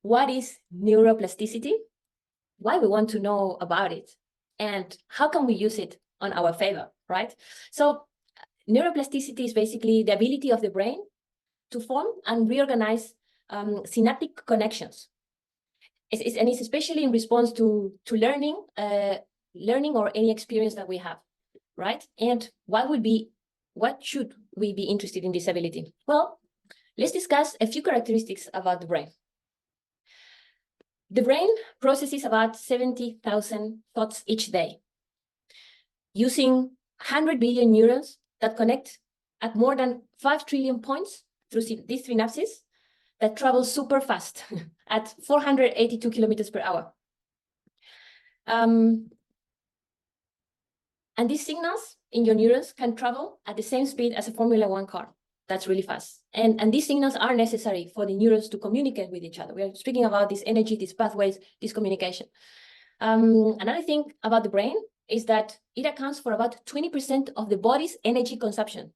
what is neuroplasticity, why we want to know about it, and how can we use it on our favor, right? So neuroplasticity is basically the ability of the brain to form and reorganize synaptic connections. And it's especially in response to learning or any experience that we have, right? And what should we be interested in this ability? Well, let's discuss a few characteristics about the brain. The brain processes about 70,000 thoughts each day, using 100 billion neurons that connect at more than 5 trillion points through these synapses that travel super fast at 482 kilometers per hour. And these signals in your neurons can travel at the same speed as a Formula One car. That's really fast. And these signals are necessary for the neurons to communicate with each other. We are speaking about this energy, these pathways, this communication. Another thing about the brain is that it accounts for about 20% of the body's energy consumption.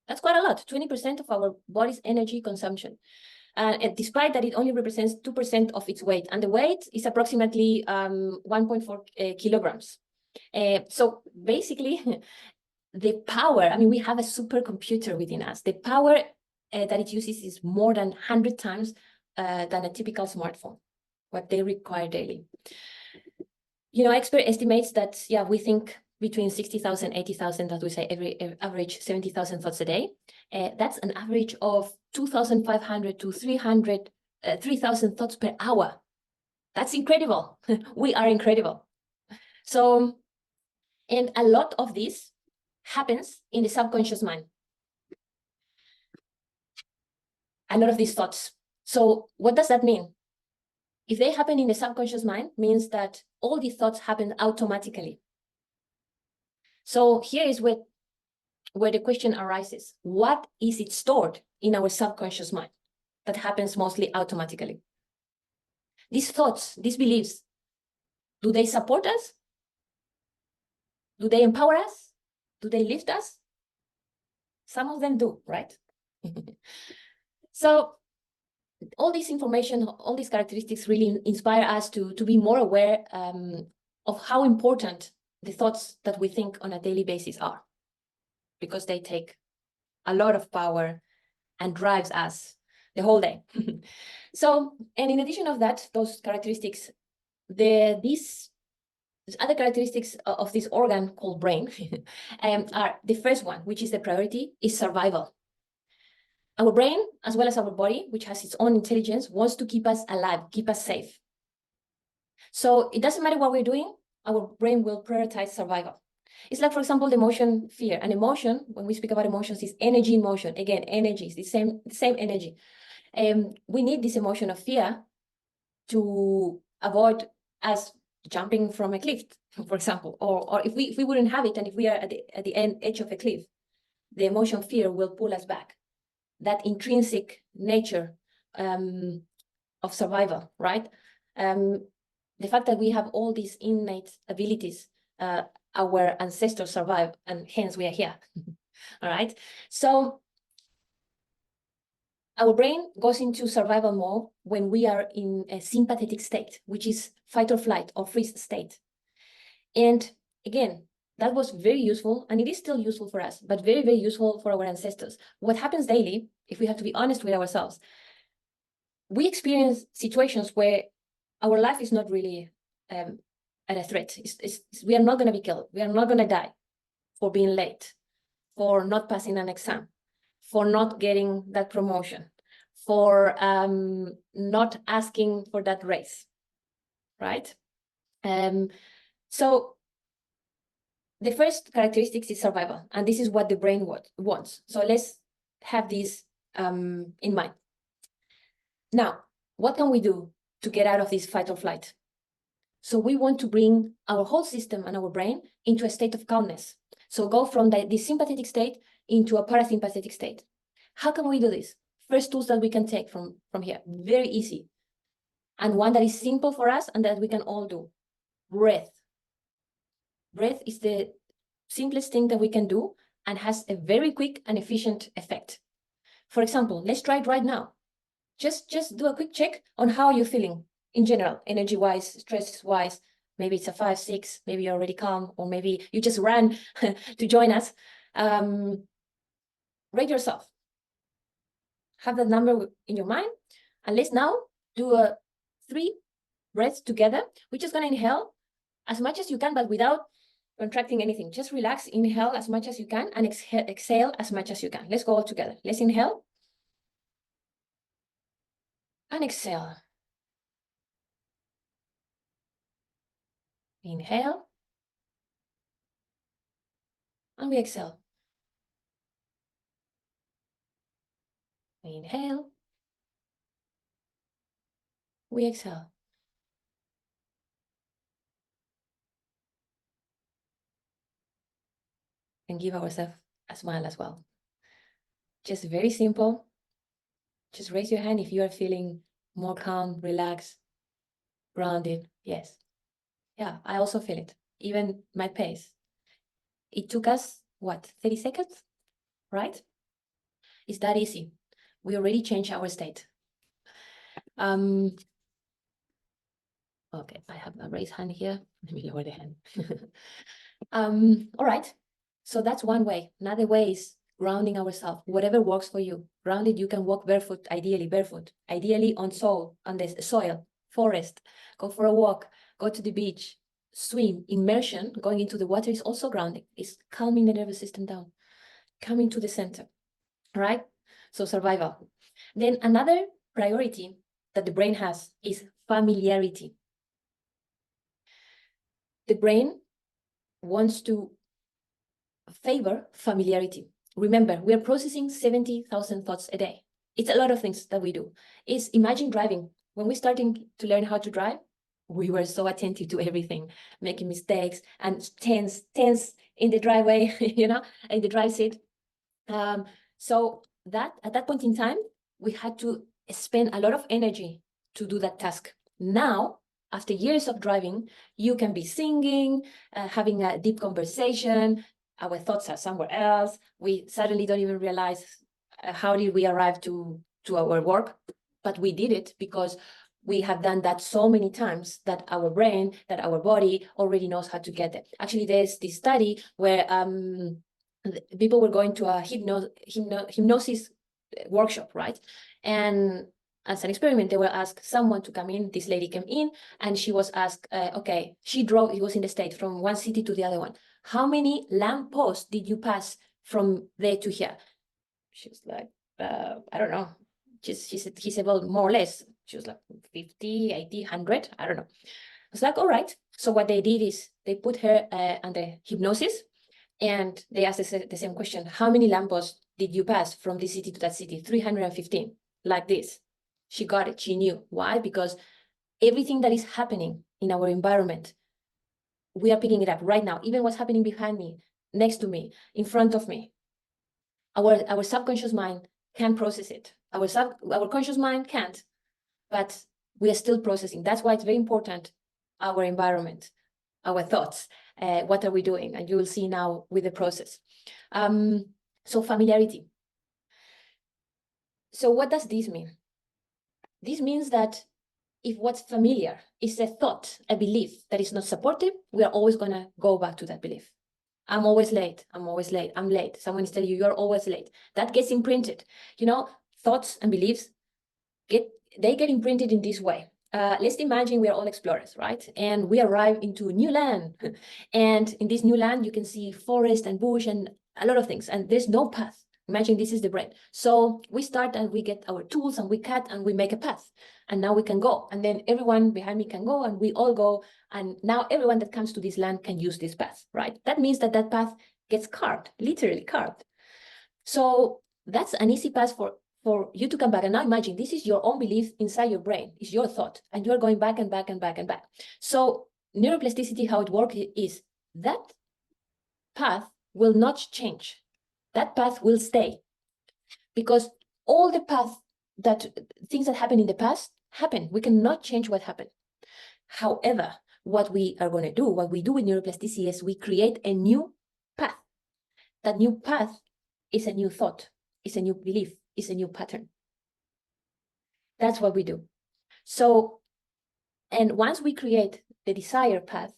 That's quite a lot, 20% of our body's energy consumption. And despite that, it only represents 2% of its weight. And the weight is approximately 1.4 kilograms. So basically, the power, I mean, we have a supercomputer within us. The power that it uses is more than 100 times than a typical smartphone, what they require daily. You know, expert estimates that, yeah, we think between 60,000, 80,000, as we say, every average 70,000 thoughts a day. That's an average of 2,500 to 3,000 thoughts per hour. That's incredible. We are incredible. So, and a lot of this happens in the subconscious mind. A lot of these thoughts. So what does that mean? If they happen in the subconscious mind, means that all these thoughts happen automatically. So here is where the question arises. What is it stored in our subconscious mind that happens mostly automatically? These thoughts, these beliefs, do they support us? Do they empower us? Do they lift us? Some of them do, right? So all this information, all these characteristics really inspire us to be more aware of how important the thoughts that we think on a daily basis are, because they take a lot of power and drives us the whole day. So, and in addition of that, those characteristics, these other characteristics of this organ called brain are the first one, which is the priority, is survival. Our brain, as well as our body, which has its own intelligence, wants to keep us alive, keep us safe. So it doesn't matter what we're doing, our brain will prioritize survival. It's like, for example, the emotion fear. An emotion, when we speak about emotions, is energy in motion. Again, energy is the same energy. We need this emotion of fear to avoid us jumping from a cliff, for example, or if we wouldn't have it, and if we are at the edge of a cliff, the emotion fear will pull us back. That intrinsic nature of survival, right? The fact that we have all these innate abilities, our ancestors survived, and hence we are here. All right. So our brain goes into survival mode when we are in a sympathetic state, which is fight or flight or freeze state. And again, that was very useful, and it is still useful for us, but very, very useful for our ancestors. What happens daily, if we have to be honest with ourselves, we experience situations where our life is not really at a threat. We are not going to be killed. We are not going to die for being late, for not passing an exam, for not getting that promotion, for not asking for that raise, right? So the first characteristic is survival, and this is what the brain wants. So let's have this in mind. Now, what can we do to get out of this fight or flight? So we want to bring our whole system and our brain into a state of calmness. So go from the sympathetic state into a parasympathetic state. How can we do this? First tools that we can take from here, very easy. And one that is simple for us and that we can all do, breath. Breath is the simplest thing that we can do and has a very quick and efficient effect. For example, let's try it right now. Just do a quick check on how you're feeling in general, energy-wise, stress-wise. Maybe it's a 5, 6, maybe you're already calm, or maybe you just ran to join us. Rate yourself. Have that number in your mind. And let's now do a 3 breaths together. We're just going to inhale as much as you can, but without contracting anything. Just relax, inhale as much as you can, and exhale as much as you can. Let's go all together. Let's inhale. And exhale. Inhale. And we exhale. We inhale. We exhale. And give ourselves a smile as well. Just very simple. Just raise your hand if you are feeling more calm, relaxed, grounded. Yes. Yeah, I also feel it. Even my pace. It took us, what, 30 seconds? Right? It's that easy. We already changed our state. Okay, I have a raised hand here. Let me lower the hand. All right. So that's one way. Another way is grounding ourselves. Whatever works for you. Grounded, you can walk barefoot, ideally on the soil, forest, go for a walk, go to the beach, swim. Immersion, going into the water, is also grounding. It's calming the nervous system down, coming to the center. All right? So survival. Then another priority that the brain has is familiarity. The brain wants to favor familiarity. Remember, we are processing 70,000 thoughts a day. It's a lot of things that we do. Imagine driving. When we starting to learn how to drive, we were so attentive to everything, making mistakes and tense in the driveway, in the drive seat. So that at that point in time, we had to spend a lot of energy to do that task. Now, after years of driving, you can be singing, having a deep conversation. Our thoughts are somewhere else. We suddenly don't even realize how did we arrive to our work, but we did it because we have done that so many times that our brain, that our body already knows how to get there. Actually, there's this study where people were going to a hypnosis workshop, right? And as an experiment, they were asked someone to come in. This lady came in and she was asked, okay, she drove, it was in the state, from one city to the other one. How many lampposts did you pass from there to here? She was like, I don't know. He said, well, more or less. She was like 50, 80, 100, I don't know. I was like, all right. So what they did is they put her under hypnosis and they asked the same question. How many lampposts did you pass from this city to that city? 315, like this. She got it. She knew. Why? Because everything that is happening in our environment, we are picking it up right now. Even what's happening behind me, next to me, in front of me. Our subconscious mind can process it. Our conscious mind can't, but we are still processing. That's why it's very important, our environment, our thoughts, what are we doing? And you will see now with the process. So familiarity. So what does this mean? This means that if what's familiar is a thought, a belief that is not supportive, we are always going to go back to that belief. I'm always late. I'm always late. I'm late. Someone is telling you, you're always late. That gets imprinted. Thoughts and beliefs get imprinted in this way. Let's imagine we are all explorers, right? And we arrive into new land. And in this new land, you can see forest and bush and a lot of things. And there's no path. Imagine this is the brain. So we start and we get our tools and we cut and we make a path. And now we can go. And then everyone behind me can go and we all go. And now everyone that comes to this land can use this path, right? That means that that path gets carved, literally carved. So that's an easy path for you to come back. And now imagine this is your own belief inside your brain. It's your thought. And you're going back and back and back and back. So neuroplasticity, how it works is that path will not change. That path will stay. Because all the things that happen in the past happen. We cannot change what happened. However, what we are going to do, what we do with neuroplasticity is we create a new path. That new path is a new thought, is a new belief, is a new pattern. That's what we do. So, and once we create the desired path,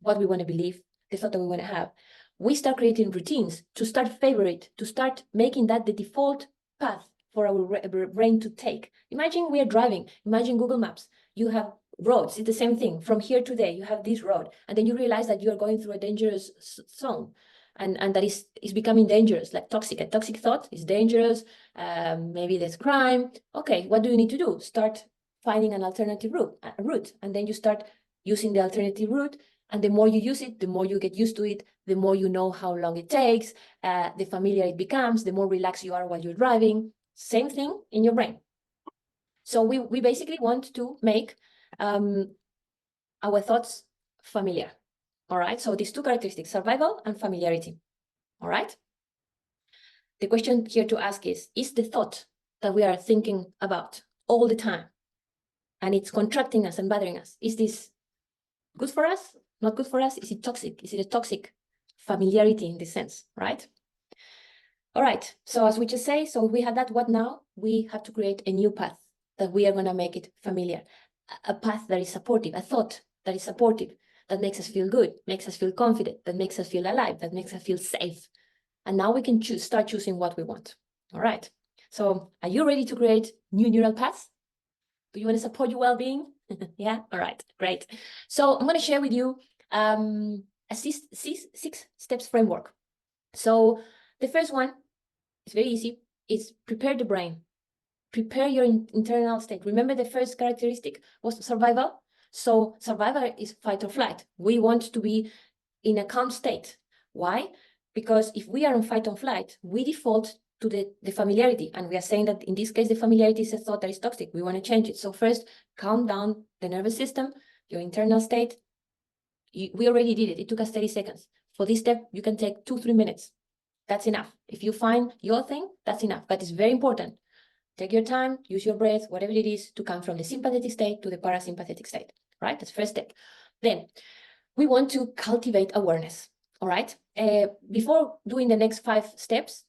what we want to believe, the thought that we want to have, we start creating routines to start favorite, to start making that the default path for our brain to take. Imagine we are driving, imagine Google Maps, you have roads, it's the same thing. From here to there, you have this road, and then you realize that you are going through a dangerous zone, and that is becoming dangerous, like toxic. A toxic thought is dangerous, maybe there's crime. Okay, what do you need to do? Start finding an alternative route, and then you start using the alternative route. And the more you use it, the more you get used to it, the more you know how long it takes, the familiar it becomes, the more relaxed you are while you're driving. Same thing in your brain. So we basically want to make our thoughts familiar. All right, so these two characteristics, survival and familiarity. All right. The question here to ask is the thought that we are thinking about all the time, and it's contracting us and bothering us, is this good for us? Not good for us? Is it toxic? Is it a toxic familiarity in this sense, right? All right, so as we just say, so we have that, what now? We have to create a new path that we are going to make it familiar, a path that is supportive, a thought that is supportive, that makes us feel good, makes us feel confident, that makes us feel alive, that makes us feel safe. And now we can start choosing what we want. All right, so are you ready to create new neural paths? Do you want to support your well-being? Yeah, all right, great. So I'm going to share with you a six steps framework. So the first one is very easy. It's prepare the brain. Prepare your internal state. Remember, the first characteristic was survival. So survival is fight or flight. We want to be in a calm state. Why? Because if we are on fight or flight, we default to the familiarity. And we are saying that in this case, the familiarity is a thought that is toxic. We want to change it. So first, calm down the nervous system, your internal state. We already did it. It took us 30 seconds. For this step, you can take 2-3 minutes. That's enough. If you find your thing, that's enough. But it's very important. Take your time, use your breath, whatever it is, to come from the sympathetic state to the parasympathetic state, right? That's the first step. Then we want to cultivate awareness, all right? Before doing the next 5 steps,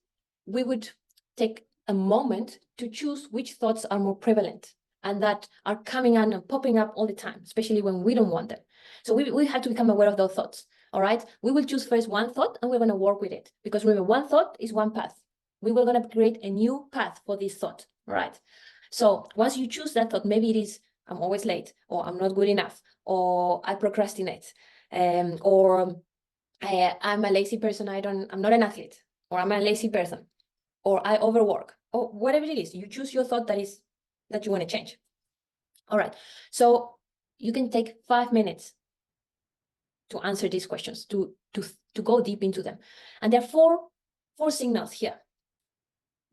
we would take a moment to choose which thoughts are more prevalent and that are coming on and popping up all the time, especially when we don't want them. So we have to become aware of those thoughts, all right? We will choose first one thought and we're going to work with it, because remember, one thought is one path. We were going to create a new path for this thought, right? So once you choose that thought, maybe it is, I'm always late, or I'm not good enough, or I procrastinate, or I'm a lazy person, I'm not an athlete, or I'm a lazy person, or I overwork, or whatever it is. You choose your thought that you want to change. All right, so you can take 5 minutes to answer these questions, to go deep into them. And there are four signals here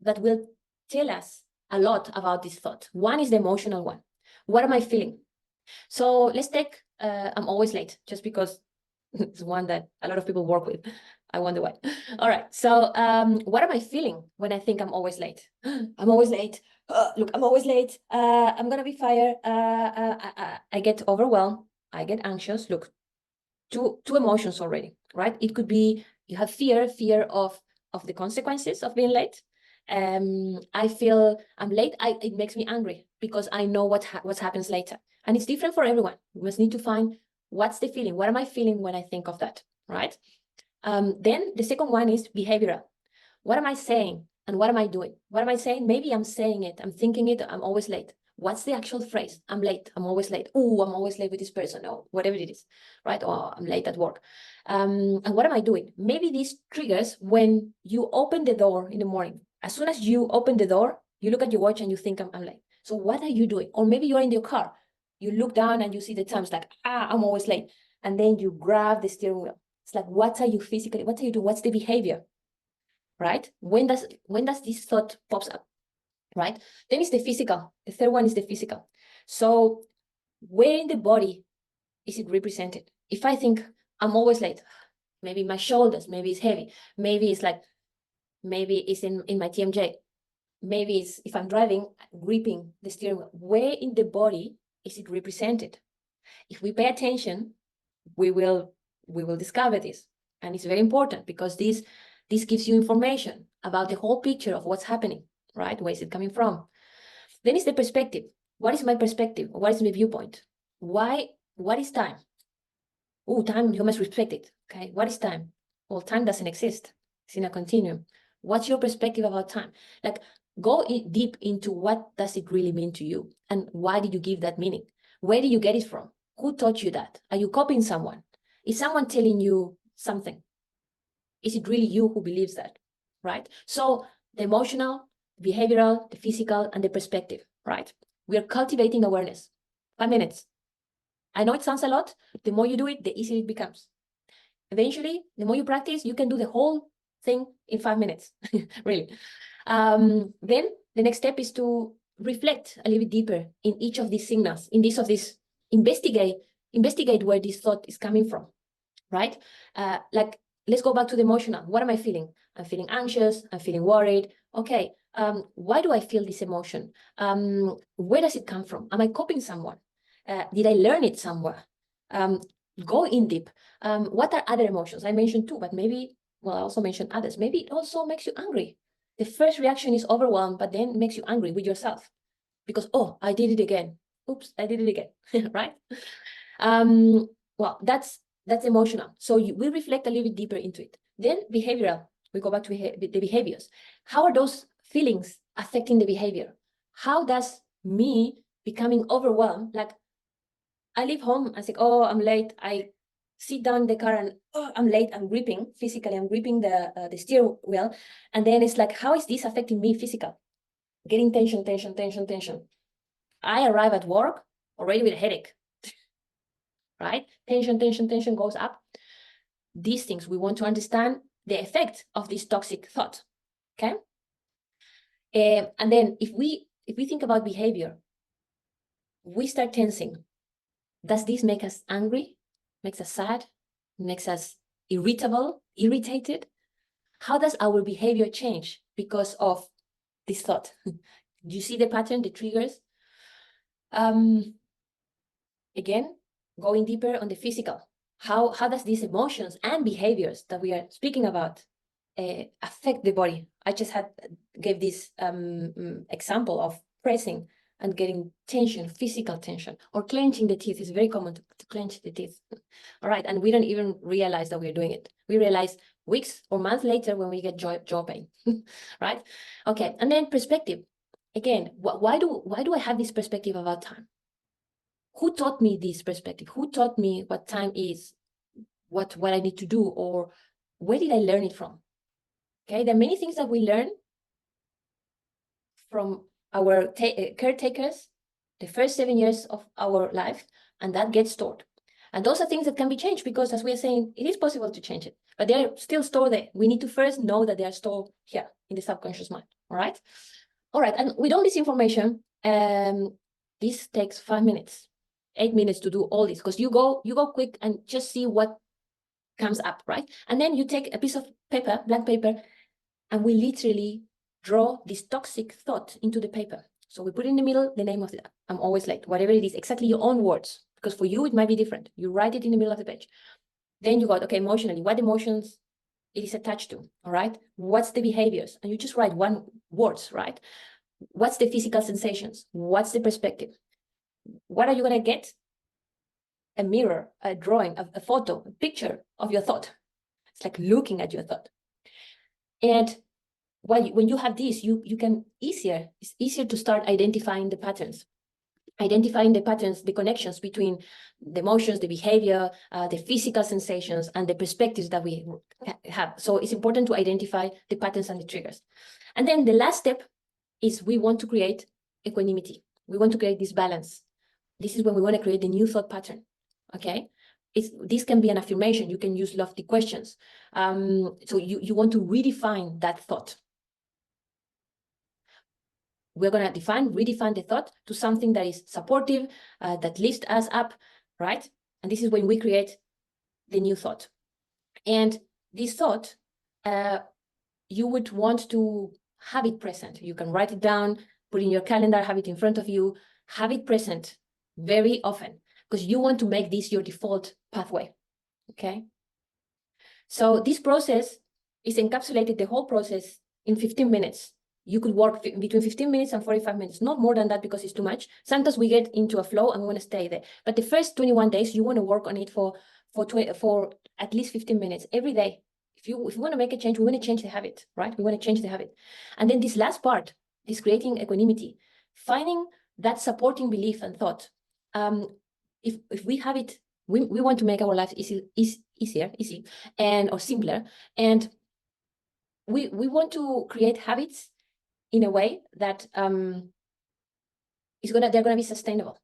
that will tell us a lot about this thought. One is the emotional one. What am I feeling? So let's take, I'm always late, just because it's one that a lot of people work with. I wonder why. All right, so what am I feeling when I think I'm always late? I'm always late. Look, I'm always late. I'm gonna be fired. I get overwhelmed. I get anxious. Look, two emotions already, right? It could be you have fear of the consequences of being late. I feel I'm late. It makes me angry because I know what happens later, and it's different for everyone. We must need to find what's the feeling. What am I feeling when I think of that, right? Then the second one is behavioral. What am I saying and what am I doing? What am I saying? Maybe I'm saying it, I'm thinking it, I'm always late. What's the actual phrase? I'm late, I'm always late. Oh, I'm always late with this person, or whatever it is, right? Or I'm late at work. And what am I doing? Maybe this triggers when you open the door in the morning. As soon as you open the door, you look at your watch and you think I'm late. So what are you doing? Or maybe you're in your car. You look down and you see the time. It's like, I'm always late. And then you grab the steering wheel. It's like, what are you doing? What's the behavior, right? When does this thought pops up, right? Then it's the physical. The third one is the physical. So where in the body is it represented? If I think I'm always late, maybe my shoulders, maybe it's heavy, maybe it's in my TMJ, maybe it's, if I'm driving, gripping the steering wheel. Where in the body is it represented? If we pay attention, we will discover this. And it's very important because this gives you information about the whole picture of what's happening, right? Where is it coming from? Then it's the perspective. What is my perspective? What is my viewpoint? Why? What is time? Oh, time, you must respect it. Okay, what is time? Well, time doesn't exist. It's in a continuum. What's your perspective about time? Like, go deep into what does it really mean to you, and why did you give that meaning? Where did you get it from? Who taught you that? Are you copying someone? Is someone telling you something? Is it really you who believes that, right? So the emotional, behavioral, the physical, and the perspective, right? We are cultivating awareness. 5 minutes. I know it sounds a lot. The more you do it, the easier it becomes. Eventually, the more you practice, you can do the whole thing in 5 minutes, really. Then the next step is to reflect a little bit deeper in each of these signals, in each of these, investigate where this thought is coming from, right? Like, let's go back to the emotional. What am I feeling? I'm feeling anxious. I'm feeling worried. Okay, why do I feel this emotion? Where does it come from? Am I copying someone? Did I learn it somewhere? Go in deep. What are other emotions? I mentioned two, but maybe, well, I also mentioned others. Maybe it also makes you angry. The first reaction is overwhelmed, but then it makes you angry with yourself because, oh, I did it again. Oops, I did it again, right? Well, that's emotional. So we reflect a little bit deeper into it. Then behavioral, we go back to the behaviors. How are those feelings affecting the behavior? How does me becoming overwhelmed, like I leave home, I say, oh, I'm late. I sit down in the car and, oh, I'm late. I'm gripping, physically, I'm gripping the steering wheel. And then it's like, how is this affecting me physically? Getting tension, tension, tension, tension. I arrive at work already with a headache, right? Tension, tension, tension goes up. These things, we want to understand the effect of this toxic thought, okay? And then if we think about behavior, we start tensing. Does this make us angry? Makes us sad? Makes us irritable, irritated? How does our behavior change because of this thought? Do you see the pattern, the triggers? Again, going deeper on the physical. How does these emotions and behaviors that we are speaking about affect the body? I just gave this example of pressing and getting tension, physical tension, or clenching the teeth. Is very common to clench the teeth. All right, and we don't even realize that we're doing it. We realize weeks or months later when we get jaw pain, right? Okay, and then perspective. Again, why do I have this perspective about time? Who taught me this perspective? Who taught me what time is, what I need to do, or where did I learn it from? Okay, there are many things that we learn from our caretakers the first 7 years of our life, and that gets stored. And those are things that can be changed because, as we are saying, it is possible to change it, but they are still stored there. We need to first know that they are stored here in the subconscious mind. All right. All right. And with all this information, this takes 5 minutes, 8 minutes to do all this, because you go quick and just see what comes up, right? And then you take a piece of paper, blank paper, and we literally draw this toxic thought into the paper. So we put in the middle the name of it. I'm always late, whatever it is, exactly your own words, because for you it might be different. You write it in the middle of the page. Then you got, okay, emotionally, what emotions it is attached to, all right? What's the behaviors? And you just write one words, right? What's the physical sensations? What's the perspective? What are you going to get? A mirror, a drawing, a photo, a picture of your thought. It's like looking at your thought. And when you have this, you can it's easier to start identifying the patterns. The connections between the emotions, the behavior, the physical sensations, and the perspectives that we have. So it's important to identify the patterns and the triggers. And then the last step is we want to create equanimity. We want to create this balance. This is when we want to create the new thought pattern, okay? This can be an affirmation. You can use lofty questions. So you want to redefine that thought. We're going to redefine the thought to something that is supportive, that lifts us up, right? And this is when we create the new thought. And this thought, you would want to have it present. You can write it down, put it in your calendar, have it in front of you, have it present very often, because you want to make this your default pathway, okay? So this process is encapsulated, the whole process, in 15 minutes. You could work between 15 minutes and 45 minutes, not more than that because it's too much. Sometimes we get into a flow and we want to stay there. But the first 21 days, you want to work on it for at least 15 minutes every day. If you want to make a change, we want to change the habit, right? We want to change the habit. And then this last part is creating equanimity, finding that supporting belief and thought. If we have it, we want to make our lives easy and or simpler. And we want to create habits in a way that they're gonna be sustainable.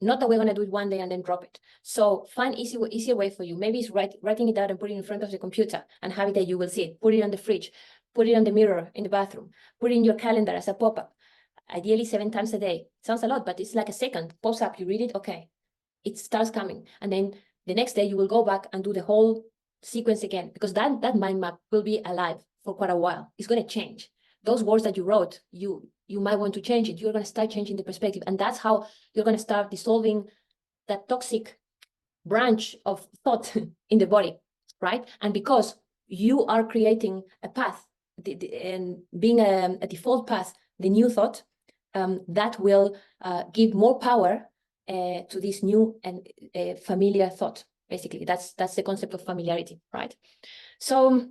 Not that we're gonna do it one day and then drop it. So find easier way for you. Maybe it's writing it out and put it in front of the computer and have it that you will see it. Put it on the fridge, put it on the mirror in the bathroom, put it in your calendar as a pop-up. Ideally 7 times a day. Sounds a lot, but it's like a second. Pops up, you read it, okay. It starts coming. And then the next day you will go back and do the whole sequence again, because that mind map will be alive for quite a while. It's gonna change. Those words that you wrote, you might want to change it. You're going to start changing the perspective. And that's how you're going to start dissolving that toxic branch of thought in the body, right? And because you are creating a path and being a default path, the new thought, that will give more power to this new and familiar thought. Basically, that's the concept of familiarity, right? So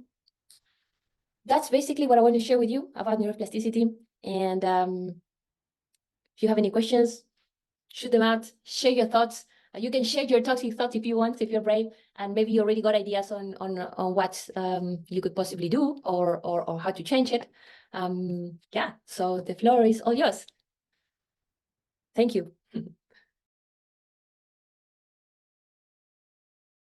that's basically what I want to share with you about neuroplasticity. And if you have any questions, shoot them out, share your thoughts. You can share your toxic thoughts if you want, if you're brave, and maybe you already got ideas on what you could possibly do or how to change it. Yeah, so the floor is all yours. Thank you.